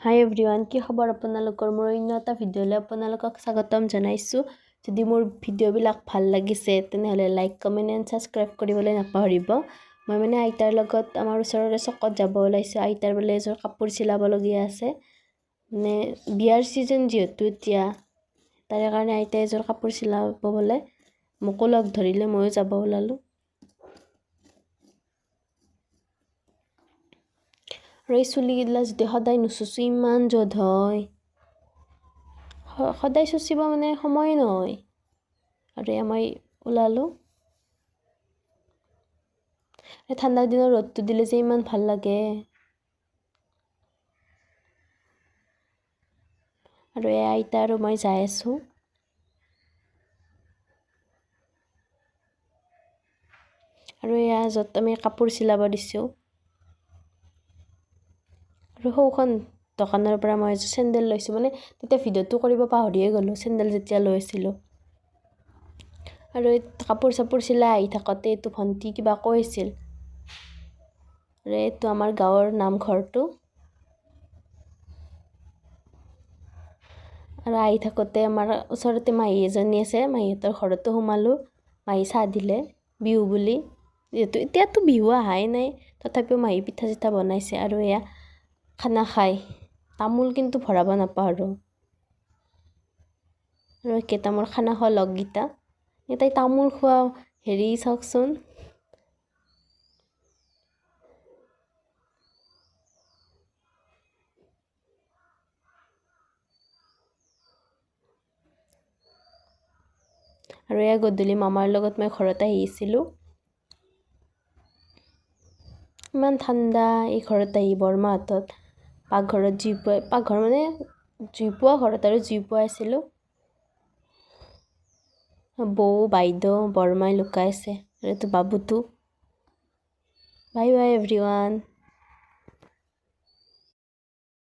হাই everyone, কি খবৰ আপোনালোকৰ? মোৰ অন্য এটা ভিডিঅ'লৈ আপোনালোকক স্বাগতম জনাইছোঁ। যদি মোৰ ভিডিঅ'বিলাক ভাল লাগিছে তেনেহ'লে লাইক, কমেণ্ট এণ্ড ছাবস্ক্ৰাইব কৰিবলৈ নাপাহৰিব। মই আইতাৰ লগত আমাৰ ওচৰৰে চকত যাব ওলাইছোঁ। আইতাৰ বোলে এযোৰ কাপোৰ চিলাবলগীয়া আছে, বিয়াৰ ছিজন যিহেতু এতিয়া, তাৰে কাৰণে আইতাই এযোৰ কাপোৰ চিলাব বোলে। মোকো লগ ধৰিলে, ময়ো যাব ওলালোঁ। আৰু এই চুলিগিলা যদি সদায় নুচুচো ইমান জধ হয়, সদায় চুচিব সময় নহয়। আৰু মই ওলালোঁ। ঠাণ্ডাৰ দিনৰ ৰ'দটো দিলে যে ইমান ভাল লাগে। আৰু আইতা আৰু মই যাই আছোঁ। আৰু য'ত আমি কাপোৰ চিলাব দিছোঁ, আৰু সৌখন দোকানৰ পৰা মই এযোৰ চেণ্ডেল লৈছোঁ। তেতিয়া ভিডিঅ'টো কৰিব পাহৰিয়ে গ'লোঁ, চেণ্ডেল যেতিয়া লৈছিলোঁ। আৰু এই কাপোৰ চাপোৰ চিলাই আহি থাকোঁতে এইটো ভণ্টি কিবা কৈছিল। আৰু এইটো আমাৰ গাঁৱৰ নামঘৰটো। আৰু আহি থাকোঁতে আমাৰ ওচৰতে মাহী এজনী আছে, মাহীহঁতৰ ঘৰতো সোমালোঁ। মাহী চাহ দিলে বিহু বুলি, যিহেতু এতিয়াতো বিহু অহাই নাই, তথাপিও মাহী পিঠা চিঠা বনাইছে। আৰু খানা খাই তামোল কিন্তু ভৰাব নাপাহৰোঁ। আৰু এইকেইটা মোৰ খানা খোৱা লগকেইটা, তাই তামোল খোৱা চাওকচোন। আৰু গধূলি মামাৰ লগত মই ঘৰত আহিছিলোঁ। ইমান ঠাণ্ডা এই ঘৰত আহি, বৰমাহঁতত পাকঘৰত জুই পোৱা ঘৰত আৰু জুই পোৱাইছিলোঁ। বৌ, বাইদেউ, বৰমাই লুকাই আছে। আৰু এইটো বাবুটো। Bye bye everyone.